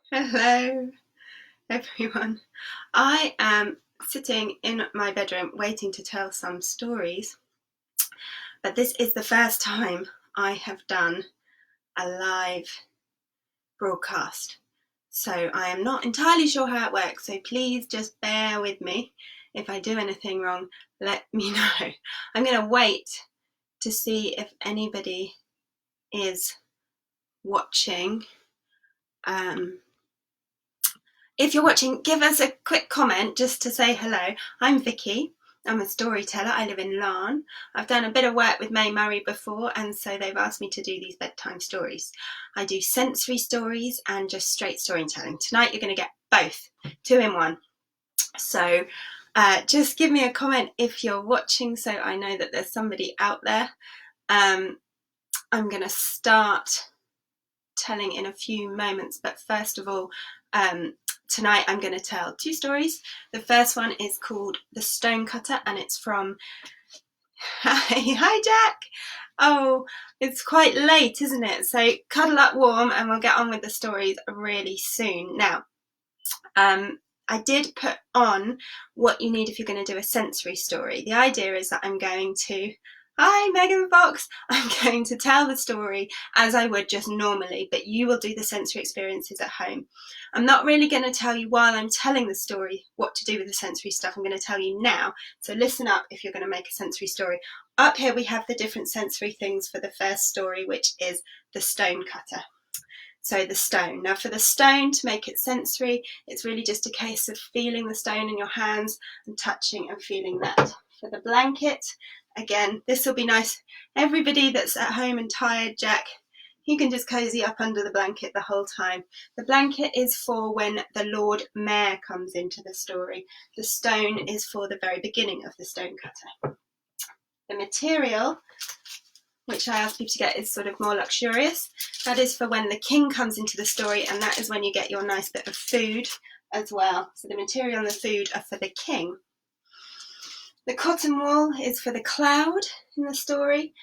Hello, everyone. I am sitting in my bedroom waiting to tell some stories, but this is the first time I have done a live broadcast. So I am not entirely sure how it works, so please just bear with me. If I do anything wrong, let me know. I'm going to wait to see if anybody is watching. If you're watching, give us a quick comment just to say hello. I'm Vicky. I'm a storyteller. I live in Larne. I've done a bit of work with May Murray before, and so they've asked me to do these bedtime stories. I do sensory stories and just straight storytelling. Tonight you're going to get both, 2 in 1. So just give me a comment if you're watching so I know that there's somebody out there. I'm going to start telling in a few moments, but first of all, tonight I'm going to tell 2 stories. The first one is called The Stonecutter, and it's from Hi Jack. Oh, it's quite late, isn't it? So cuddle up warm and we'll get on with the stories really soon. Now, I did put on what you need if you're going to do a sensory story. The idea is that I'm going to Hi, Megan Fox. I'm going to tell the story as I would just normally, but you will do the sensory experiences at home. I'm not really going to tell you while I'm telling the story what to do with the sensory stuff. I'm going to tell you now. So listen up if you're going to make a sensory story. Up here we have the different sensory things for the first story, which is the stonecutter. So the stone. Now for the stone, to make it sensory, it's really just a case of feeling the stone in your hands and touching and feeling that. For the blanket, again, this will be nice. Everybody that's at home and tired, Jack, you can just cozy up under the blanket the whole time. The blanket is for when the Lord Mayor comes into the story. The stone is for the very beginning of the stonecutter. The material, which I ask people to get, is sort of more luxurious. That is for when the king comes into the story, and that is when you get your nice bit of food as well. So the material and the food are for the king. The cotton wool is for the cloud in the story,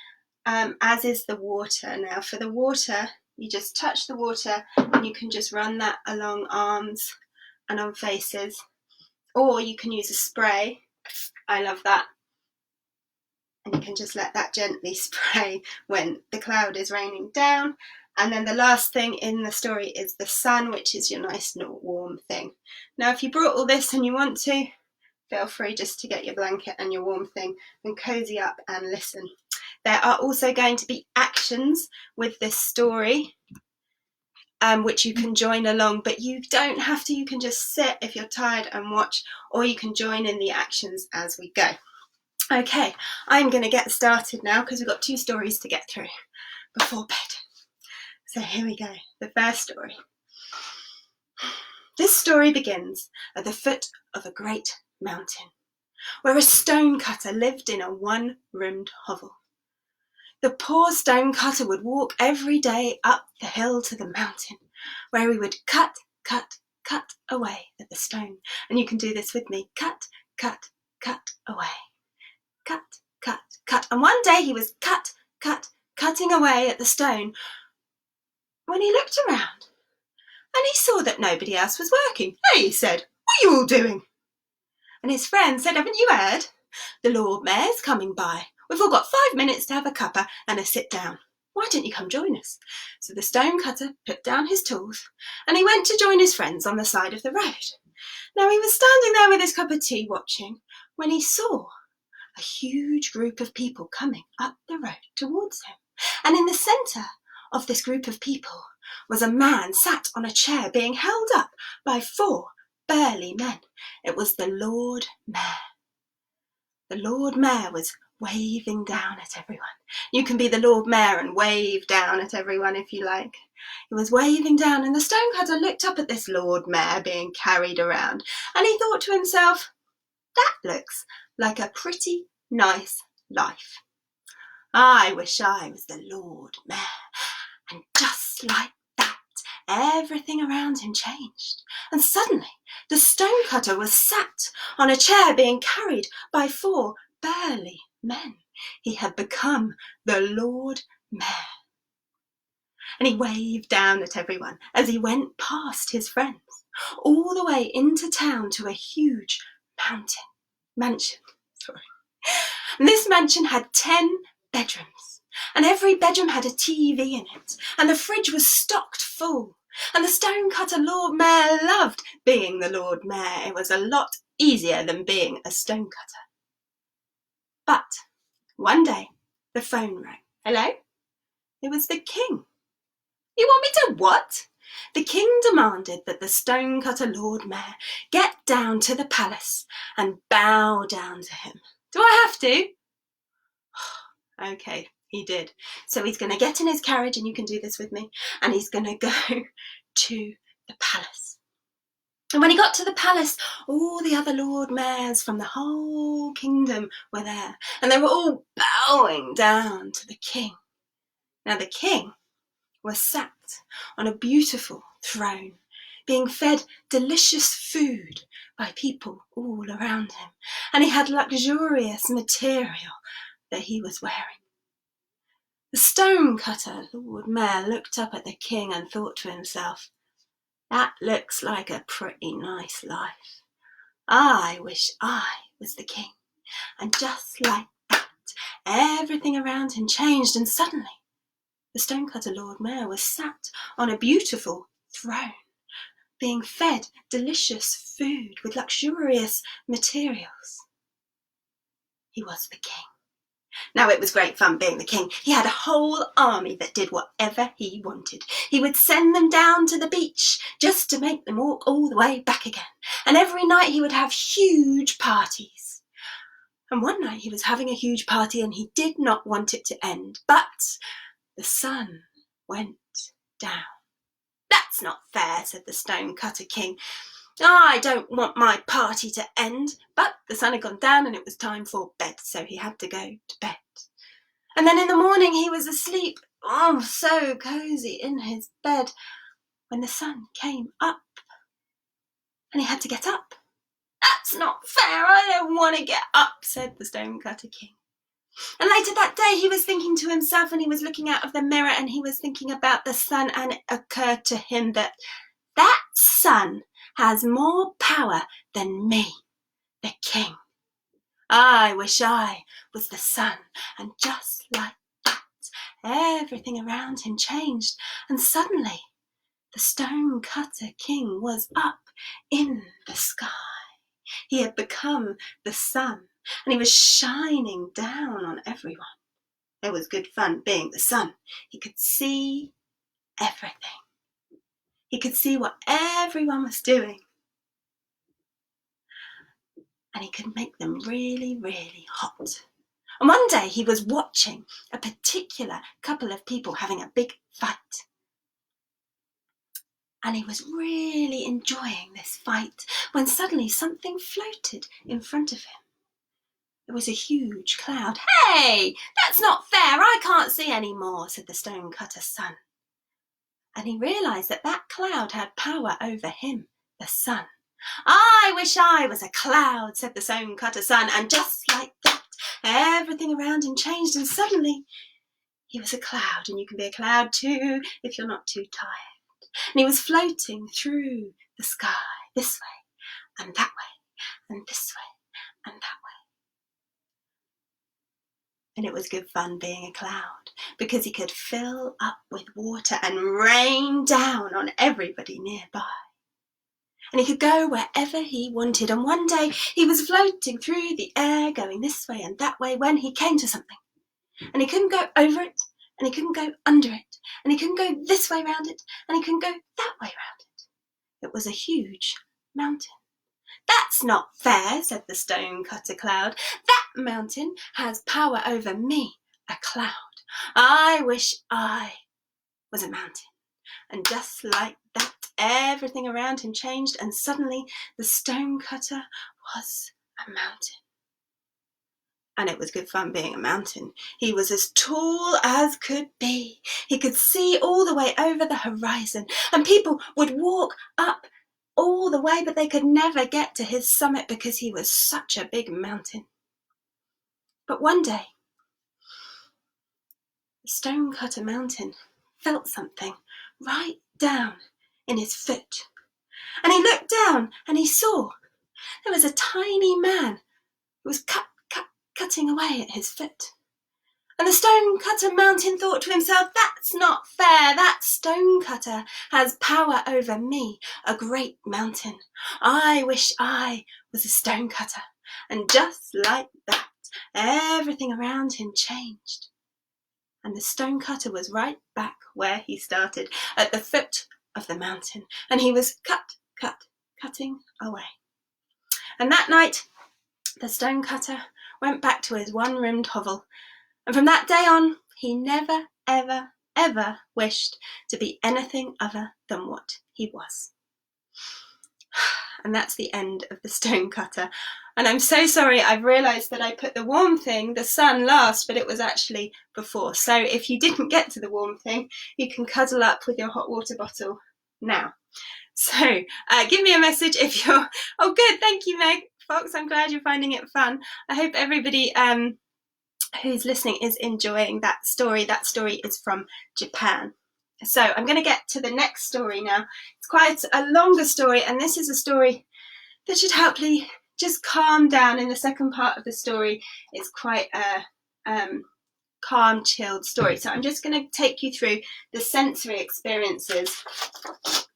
as is the water. Now for the water, you just touch the water and you can just run that along arms and on faces, or you can use a spray. I love that. And you can just let that gently spray when the cloud is raining down. And then the last thing in the story is the sun, which is your nice warm thing. Now if you brought all this and you want to, feel free just to get your blanket and your warm thing and cozy up and listen. There are also going to be actions with this story, which you can join along, but you don't have to. You can just sit if you're tired and watch, or you can join in the actions as we go. Okay, I'm going to get started now because we've got 2 stories to get through before bed. So here we go. The first story. This story begins at the foot of a great mountain, where a stonecutter lived in a 1-roomed hovel. The poor stonecutter would walk every day up the hill to the mountain, where he would cut away at the stone. And you can do this with me. Cut away. Cut. And one day he was cutting away at the stone when he looked around and he saw that nobody else was working. Hey, he said, what are you all doing? And his friend said, haven't you heard? The Lord Mayor's coming by. We've all got 5 minutes to have a cuppa and a sit down. Why don't you come join us? So the stonecutter put down his tools and he went to join his friends on the side of the road. Now he was standing there with his cup of tea watching when he saw a huge group of people coming up the road towards him. And in the centre of this group of people was a man sat on a chair being held up by 4 burly men. It was the Lord Mayor. The Lord Mayor was waving down at everyone. You can be the Lord Mayor and wave down at everyone if you like. He was waving down, and the stonecutter looked up at this Lord Mayor being carried around, and he thought to himself, that looks like a pretty nice life. I wish I was the Lord Mayor. And just like that, everything around him changed. And suddenly, the stonecutter was sat on a chair being carried by 4 burly men. He had become the Lord Mayor. and he waved down at everyone as he went past his friends, all the way into town to a huge mansion. And this mansion had 10 bedrooms, and every bedroom had a TV in it, and the fridge was stocked full. And the Stonecutter Lord Mayor loved being the Lord Mayor. It was a lot easier than being a stonecutter. But one day the phone rang. Hello? It was the king. You want me to what? The king demanded that the Stonecutter Lord Mayor get down to the palace and bow down to him. Do I have to? Okay, he did. So he's going to get in his carriage, and you can do this with me, and he's going to go to the palace. And when he got to the palace, all the other Lord Mayors from the whole kingdom were there, and they were all bowing down to the king. Now the king was sat on a beautiful throne, being fed delicious food by people all around him, and he had luxurious material that he was wearing. The Stonecutter Lord Mayor looked up at the king and thought to himself, that looks like a pretty nice life. I wish I was the king. And just like that, everything around him changed, and suddenly the Stonecutter Lord Mayor was sat on a beautiful throne, being fed delicious food with luxurious materials. He was the king. Now it was great fun being the king. He had a whole army that did whatever he wanted. He would send them down to the beach just to make them walk all the way back again. And every night he would have huge parties. And one night he was having a huge party and he did not want it to end, but the sun went down. That's not fair, said the Stonecutter King. I don't want my party to end. But the sun had gone down and it was time for bed, so he had to go to bed. And then in the morning he was asleep, so cosy in his bed, when the sun came up and he had to get up. That's not fair, I don't want to get up, said the Stonecutter King. And later that day he was thinking to himself, and he was looking out of the mirror and he was thinking about the sun, and it occurred to him that sun has more power than me, the king. I wish I was the sun. And just like that, everything around him changed, and suddenly the Stonecutter King was up in the sky. He had become the sun, and he was shining down on everyone. It was good fun being the sun. He could see everything. He could see what everyone was doing. And he could make them really, really hot. And one day he was watching a particular couple of people having a big fight. And he was really enjoying this fight when suddenly something floated in front of him. It was a huge cloud. Hey, that's not fair. I can't see any more, said the Stonecutter's son. And he realised that that cloud had power over him, the sun. I wish I was a cloud, said the Stonecutter's son. And just like that, everything around him changed, and suddenly he was a cloud. And you can be a cloud too if you're not too tired. And he was floating through the sky, this way and that way and this way and that way. And it was good fun being a cloud, because he could fill up with water and rain down on everybody nearby. And he could go wherever he wanted. And one day he was floating through the air, going this way and that way, when he came to something. And he couldn't go over it, and he couldn't go under it, and he couldn't go this way round it, and he couldn't go that way round it. It was a huge mountain. That's not fair, said the Stonecutter Cloud. That mountain has power over me, a cloud. I wish I was a mountain. And just like that, everything around him changed, and suddenly the Stonecutter was a mountain. And it was good fun being a mountain. He was as tall as could be. He could see all the way over the horizon, and people would walk up all the way, but they could never get to his summit because he was such a big mountain. But one day, the Stonecutter Mountain felt something right down in his foot. And he looked down and he saw there was a tiny man who was cutting away at his foot. And the Stonecutter Mountain thought to himself, that's not fair. That Stonecutter has power over me, a great mountain. I wish I was a stonecutter. And just like that, everything around him changed. And the Stonecutter was right back where he started, at the foot of the mountain. And he was cutting away. And that night, the Stonecutter went back to his one-roomed hovel. And from that day on, he never, ever, ever wished to be anything other than what he was. And that's the end of the Stonecutter. And I'm so sorry, I've realised that I put the warm thing, the sun, last, but it was actually before. So if you didn't get to the warm thing, you can cuddle up with your hot water bottle now. So give me a message if you're... Oh, good, thank you, Meg Fox. I'm glad you're finding it fun. I hope everybody... who's listening is enjoying that story. That story is from Japan. So I'm going to get to the next story now. It's quite a longer story, and this is a story that should help you just calm down. In the second part of the story, it's quite a calm, chilled story. So I'm just going to take you through the sensory experiences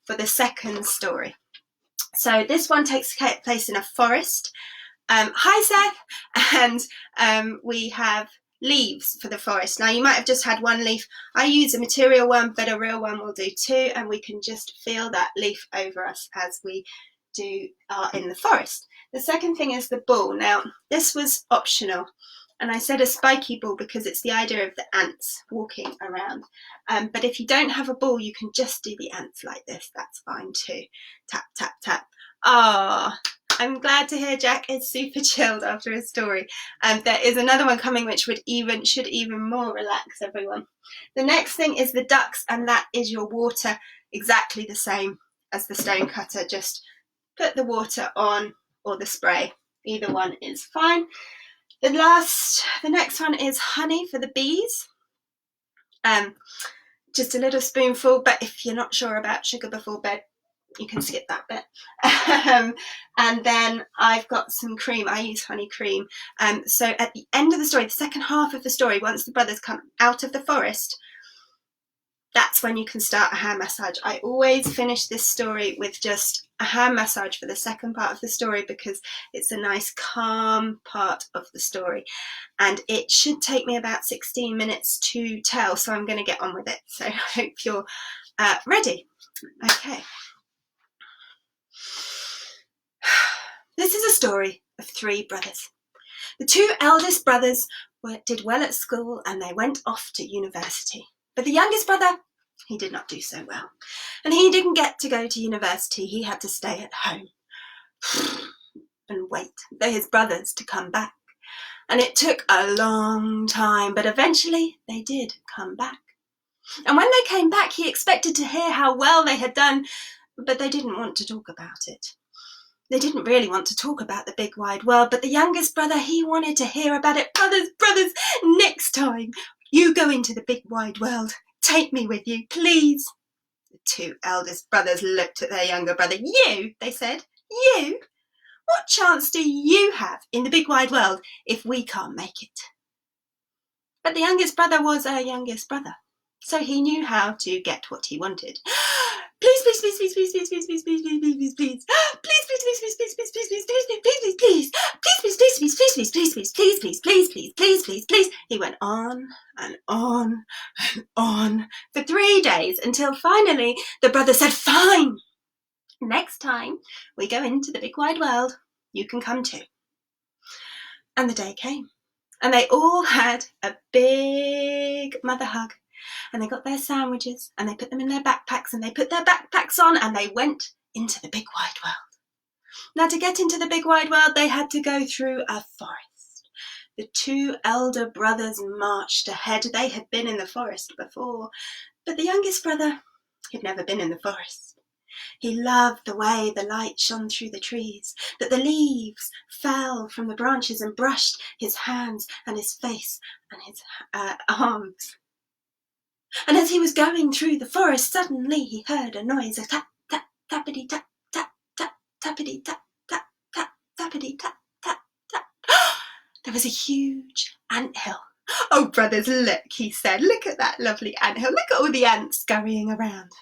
for the second story. So this one takes place in a forest. Hi, Seth. And we have leaves for the forest. Now, you might have just had one leaf. I use a material one, but a real one will do too. And we can just feel that leaf over us as we are in the forest. The second thing is the ball. Now, this was optional. And I said a spiky ball because it's the idea of the ants walking around. But if you don't have a ball, you can just do the ants like this. That's fine too. Tap, tap, tap. Ah. I'm glad to hear Jack is super chilled after his story. There is another one coming which should even more relax everyone. The next thing is the ducks, and that is your water, exactly the same as the Stonecutter. Just put the water on or the spray. Either one is fine. The next one is honey for the bees. Just a little spoonful, but if you're not sure about sugar before bed, you can skip that bit. And then I've got some cream. I use honey cream. So at the end of the story, the second half of the story, once the brothers come out of the forest, that's when you can start a hand massage. I always finish this story with just a hand massage for the second part of the story because it's a nice calm part of the story. And it should take me about 16 minutes to tell, so I'm going to get on with it. So I hope you're ready. Okay. This is a story of three brothers. The two eldest brothers did well at school and they went off to university. But the youngest brother, he did not do so well. And he didn't get to go to university. He had to stay at home and wait for his brothers to come back. And it took a long time, but eventually they did come back. And when they came back, he expected to hear how well they had done, but they didn't want to talk about it. They didn't really want to talk about the big wide world, but the youngest brother, he wanted to hear about it. Brothers, next time you go into the big wide world, take me with you, please. The two eldest brothers looked at their younger brother. You, they said, you? What chance do you have in the big wide world if we can't make it? But the youngest brother was a youngest brother, so he knew how to get what he wanted. Please, please, please, please, please, please, please, please, please, please, please, please, please, please. He went on and on and on for 3 days until finally the brother said, fine, next time we go into the big wide world, you can come too. And the day came and they all had a big mother hug. And they got their sandwiches and they put them in their backpacks and they put their backpacks on and they went into the big wide world. Now, to get into the big wide world, they had to go through a forest. The two elder brothers marched ahead. They had been in the forest before, but the youngest brother had never been in the forest. He loved the way the light shone through the trees, that the leaves fell from the branches and brushed his hands and his face and his arms. And as he was going through the forest, suddenly he heard a noise, a tap, tap, tappity, tap, tap, tap, tappity, tap, tap, tap, tappity, tap, tap, tap. There was a huge anthill. "Oh, brothers, look," he said. "Look at that lovely anthill. Look at all the ants scurrying around."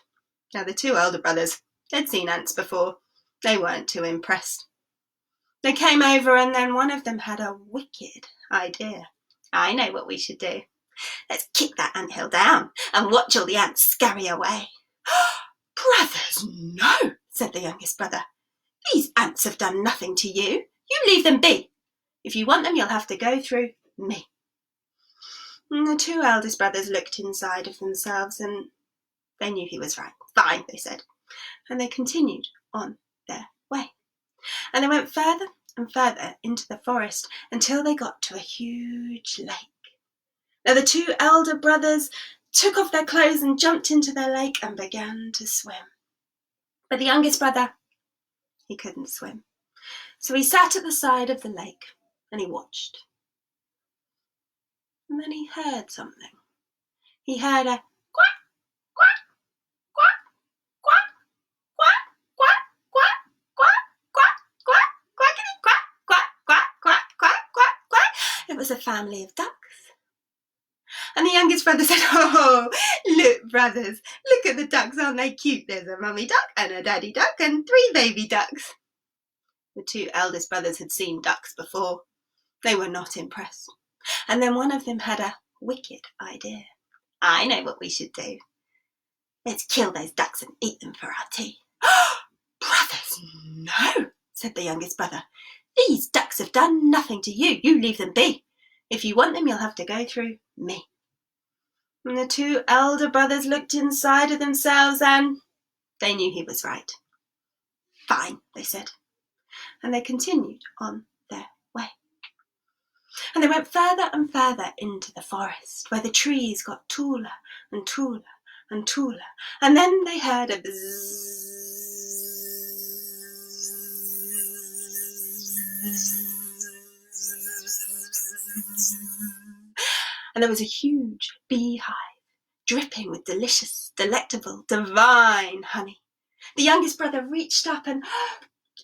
Now, the two elder brothers, they'd seen ants before. They weren't too impressed. They came over, and then one of them had a wicked idea. "I know what we should do. Let's kick that anthill down and watch all the ants scurry away." "Brothers, no," said the youngest brother. "These ants have done nothing to you. You leave them be. If you want them, you'll have to go through me." And the two eldest brothers looked inside of themselves, and they knew he was right. "Fine," they said, and they continued on their way. And they went further and further into the forest until they got to a huge lake. Now, the two elder brothers took off their clothes and jumped into the lake and began to swim. But the youngest brother, he couldn't swim. So he sat at the side of the lake and he watched. And then he heard something. He heard a quack, quack, quack, quack, quack, quack, quack, quack, quack, quack, quackity, quack, quack, quack, quack, quack, quack, quack. It was a family of ducks. And the youngest brother said, "Oh, look, brothers, look at the ducks, aren't they cute? There's a mummy duck and a daddy duck and 3 baby ducks." The two eldest brothers had seen ducks before. They were not impressed. And then one of them had a wicked idea. "I know what we should do. Let's kill those ducks and eat them for our tea." "Brothers, no," said the youngest brother. "These ducks have done nothing to you. You leave them be. If you want them, you'll have to go through me." And the two elder brothers looked inside of themselves and they knew he was right. "Fine," they said, and they continued on their way. And they went further and further into the forest, where the trees got taller and taller and taller, and then they heard a bzzz. And there was a huge beehive, dripping with delicious, delectable, divine honey. The youngest brother reached up and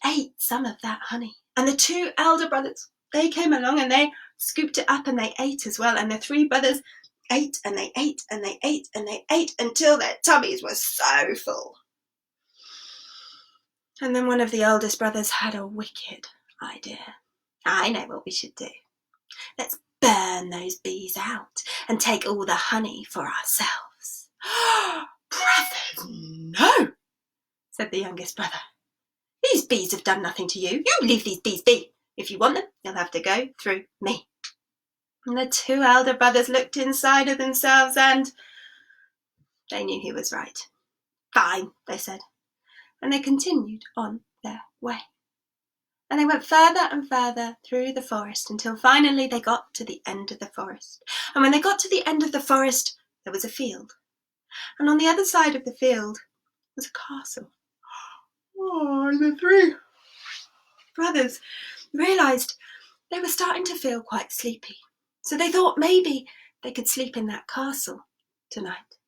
ate some of that honey. And the two elder brothers, they came along and they scooped it up and they ate as well. And the 3 brothers ate and they ate and they ate and they ate until their tummies were so full. And then one of the eldest brothers had a wicked idea. "I know what we should do. Let's burn those bees out and take all the honey for ourselves." "Brothers, no," said the youngest brother. "These bees have done nothing to you. You leave these bees be. If you want them, you'll have to go through me." And the 2 elder brothers looked inside of themselves and they knew he was right. "Fine," they said, and they continued on their way. And they went further and further through the forest until finally they got to the end of the forest. And when they got to the end of the forest, there was a field. And on the other side of the field was a castle. And the 3 brothers realised they were starting to feel quite sleepy. So they thought maybe they could sleep in that castle tonight.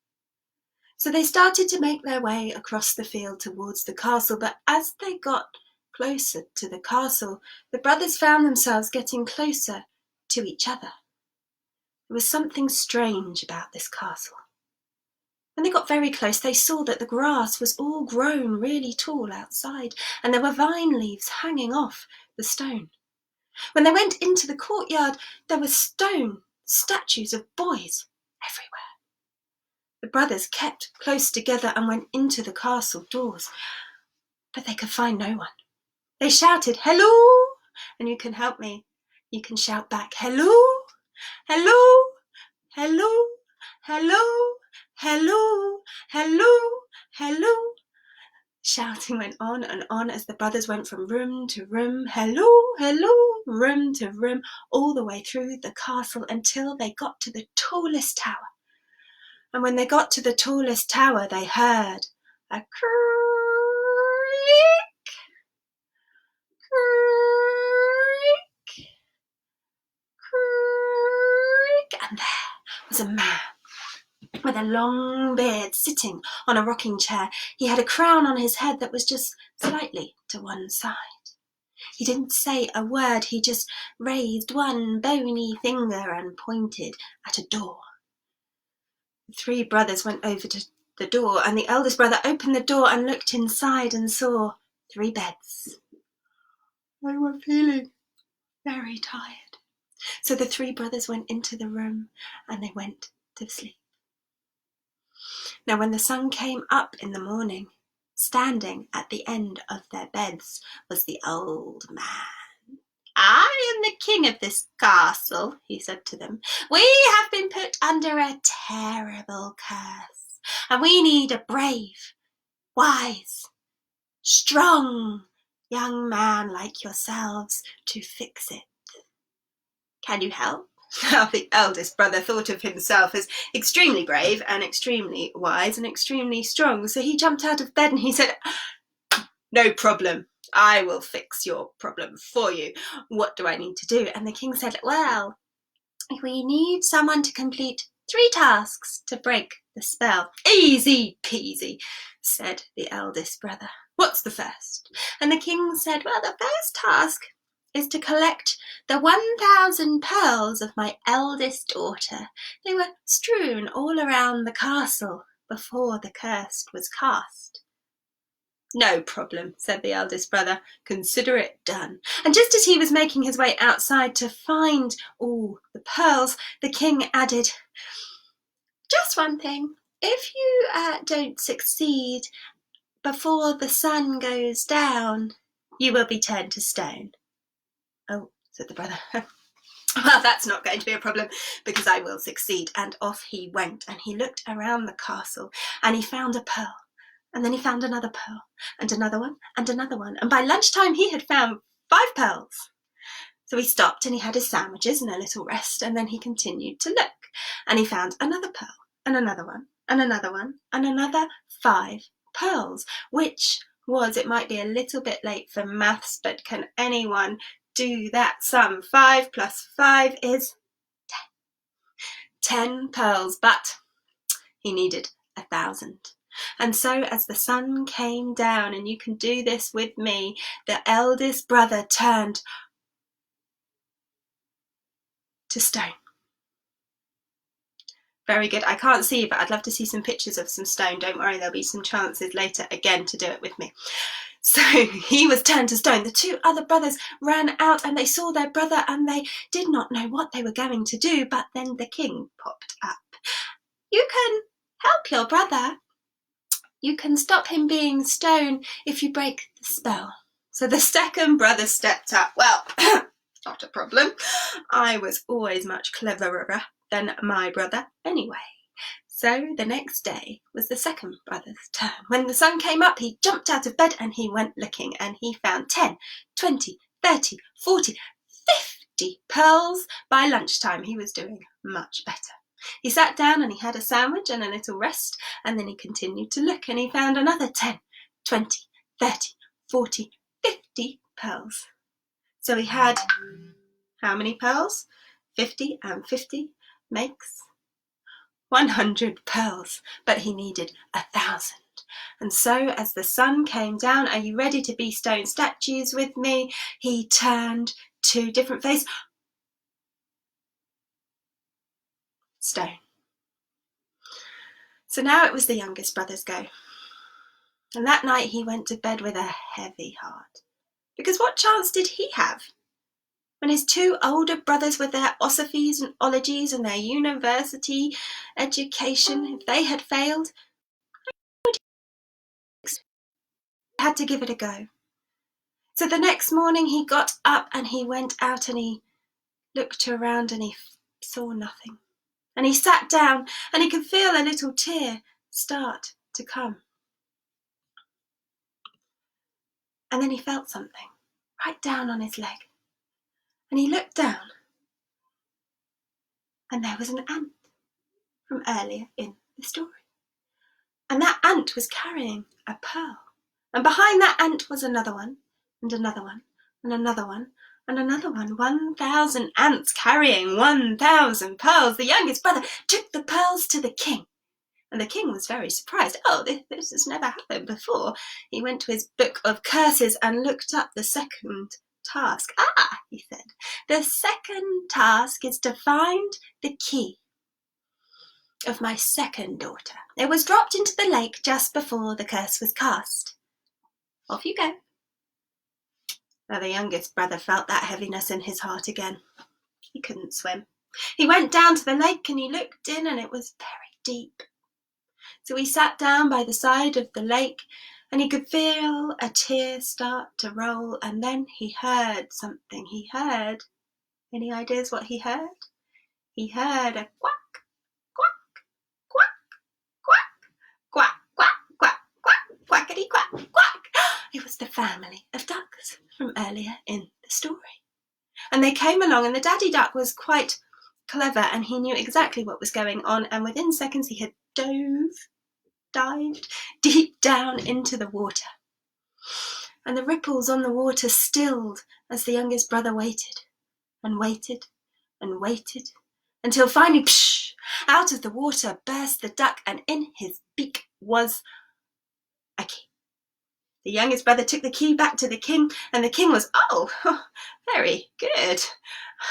So they started to make their way across the field towards the castle, but as they got closer to the castle, the brothers found themselves getting closer to each other. There was something strange about this castle. When they got very close, they saw that the grass was all grown really tall outside, and there were vine leaves hanging off the stone. When they went into the courtyard, there were stone statues of boys everywhere. The brothers kept close together and went into the castle doors, but they could find no one. They shouted, "Hello!" And you can help me. You can shout back, "Hello! Hello! Hello! Hello! Hello! Hello! Hello!" Shouting went on and on as the brothers went from room to room, "Hello! Hello!" room to room, all the way through the castle until they got to the tallest tower. And when they got to the tallest tower, they heard a creak, creak, creak, and there was a man with a long beard, sitting on a rocking chair. He had a crown on his head that was just slightly to one side. He didn't say a word, he just raised one bony finger and pointed at a door. The 3 brothers went over to the door, and the eldest brother opened the door and looked inside and saw 3 beds. They were feeling very tired. So the 3 brothers went into the room and they went to sleep. Now when the sun came up in the morning, standing at the end of their beds was the old man. "I am the king of this castle," he said to them. "We have been put under a terrible curse, and we need a brave, wise, strong young man like yourselves to fix it. Can you help?" Now the eldest brother thought of himself as extremely brave and extremely wise and extremely strong, so he jumped out of bed and he said, "No problem. I will fix your problem for you. What do I need to do?" And the king said, "Well, we need someone to complete 3 tasks to break the spell." "Easy peasy," said the eldest brother. "What's the first?" And the king said, "Well, the first task is to collect the 1,000 pearls of my eldest daughter. They were strewn all around the castle before the curse was cast." "No problem," said the eldest brother. "Consider it done." And just as he was making his way outside to find all the pearls, the king added, "Just one thing. If you don't succeed before the sun goes down, you will be turned to stone." "Oh," said the brother. "Well, that's not going to be a problem, because I will succeed." And off he went, and he looked around the castle, and he found a pearl, and then he found another pearl, and another one, and another one, and by lunchtime he had found 5 pearls. So he stopped and he had his sandwiches and a little rest, and then he continued to look, and he found another pearl, and another one, and another one, and another 5 pearls, which was, it might be a little bit late for maths, but can anyone do that sum? 5 plus 5 is 10. 10 pearls, but he needed 1,000. And so as the sun came down, and you can do this with me, the eldest brother turned to stone. Very good. I can't see, but I'd love to see some pictures of some stone. Don't worry, there'll be some chances later again to do it with me. So he was turned to stone. The 2 other brothers ran out and they saw their brother, and they did not know what they were going to do, but then the king popped up. "You can help your brother. You can stop him being stone if you break the spell." So the second brother stepped up. "Well, not a problem. I was always much cleverer than my brother anyway." So the next day was the second brother's turn. When the sun came up, he jumped out of bed and he went looking, and he found 10, 20, 30, 40, 50 pearls. By lunchtime, he was doing much better. He sat down and he had a sandwich and a little rest, and then he continued to look, and he found another 10, 20, 30, 40, 50 pearls. So he had how many pearls? 50 and 50 makes 100 pearls, but he needed 1,000. And so as the sun came down, are you ready to be stone statues with me? He turned to different face. Stone. So now it was the youngest brother's go. And that night he went to bed with a heavy heart. Because what chance did he have? When his 2 older brothers with their osophies and ologies and their university education, if they had failed, he had to give it a go. So the next morning he got up and he went out and he looked around and he saw nothing. And he sat down and he could feel a little tear start to come. And then he felt something right down on his leg. And he looked down, and there was an ant from earlier in the story. And that ant was carrying a pearl. And behind that ant was another one, and another one, and another one, and another one. 1,000 ants carrying 1,000 pearls. The youngest brother took the pearls to the king. And the king was very surprised. Oh, this has never happened before. He went to his book of curses and looked up the second task. Ah, he said, the second task is to find the key of my second daughter. It was dropped into the lake just before the curse was cast. Off you go. Now the youngest brother felt that heaviness in his heart again. He couldn't swim. He went down to the lake and he looked in, and it was very deep. So he sat down by the side of the lake and he could feel a tear start to roll, and then he heard something. He heard, any ideas what he heard? He heard a quack, quack, quack, quack, quack, quack, quack, quack, quackity quack, quack. It was the family of ducks from earlier in the story. And they came along, and the daddy duck was quite clever and he knew exactly what was going on, and within seconds he had dived deep down into the water. And the ripples on the water stilled as the youngest brother waited and waited and waited until finally, psh, out of the water burst the duck, and in his beak was a key. The youngest brother took the key back to the king, and the king was, oh, very good.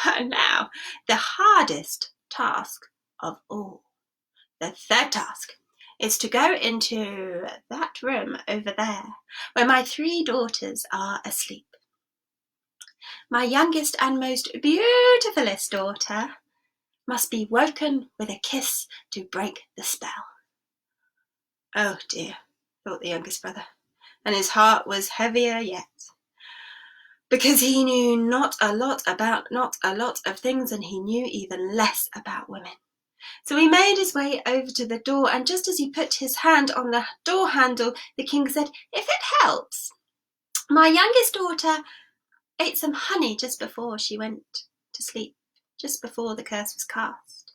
And now, the hardest task of all, the third task, is to go into that room over there where my 3 daughters are asleep. My youngest and most beautifulest daughter must be woken with a kiss to break the spell. Oh dear, thought the youngest brother, and his heart was heavier yet, because he knew not a lot of things, and he knew even less about women. So he made his way over to the door, and just as he put his hand on the door handle, the king said, if it helps, my youngest daughter ate some honey just before she went to sleep, just before the curse was cast.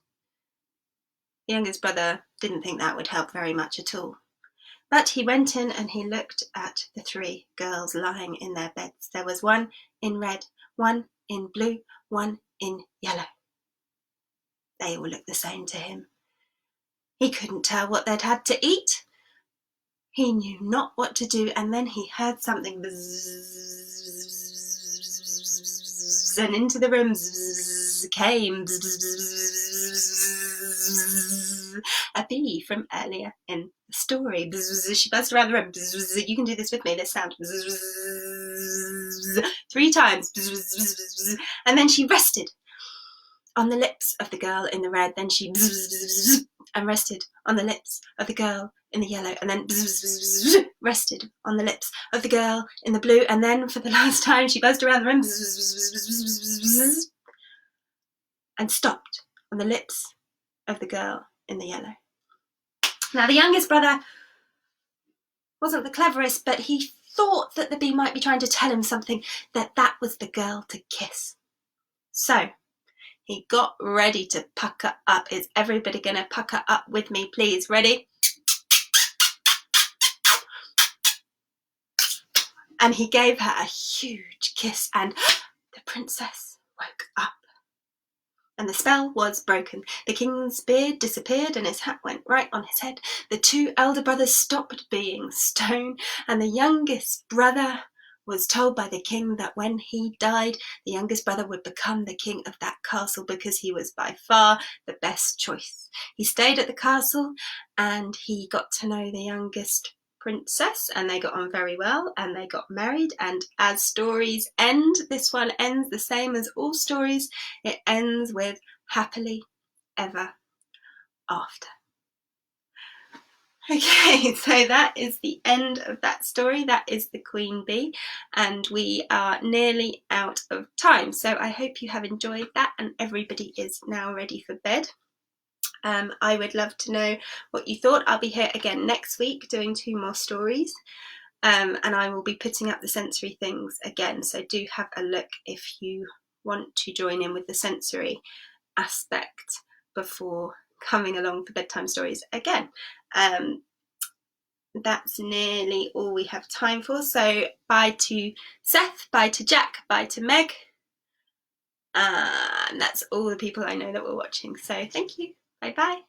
The youngest brother didn't think that would help very much at all. But he went in and he looked at the 3 girls lying in their beds. There was one in red, one in blue, one in yellow. They all looked the same to him. He couldn't tell what they'd had to eat. He knew not what to do, and then he heard something bzzz, and into the room came a bee from earlier in the story. She buzzed around the room. You can do this with me, this sound. 3 times. And then she rested on the lips of the girl in the red, then she and rested on the lips of the girl in the yellow, and then rested on the lips of the girl in the blue, and then for the last time she buzzed around the room and stopped on the lips of the girl in the yellow. Now the youngest brother wasn't the cleverest, but he thought that the bee might be trying to tell him something, that was the girl to kiss. So he got ready to pucker up. Is everybody going to pucker up with me, please? Ready? And he gave her a huge kiss, and the princess woke up. And the spell was broken. The king's beard disappeared and his hat went right on his head. The 2 elder brothers stopped being stone, and the youngest brother was told by the king that when he died, the youngest brother would become the king of that castle because he was by far the best choice. He stayed at the castle and he got to know the youngest princess, and they got on very well, and they got married. And as stories end, this one ends the same as all stories. It ends with happily ever after. Okay, so that is the end of that story. That is the Queen Bee, and we are nearly out of time. So I hope you have enjoyed that, and everybody is now ready for bed. I would love to know what you thought. I'll be here again next week doing 2 more stories, and I will be putting up the sensory things again. So do have a look if you want to join in with the sensory aspect before coming along for bedtime stories again. That's nearly all we have time for. So bye to Seth, bye to Jack, bye to Meg. And that's all the people I know that were watching. So thank you. Bye bye.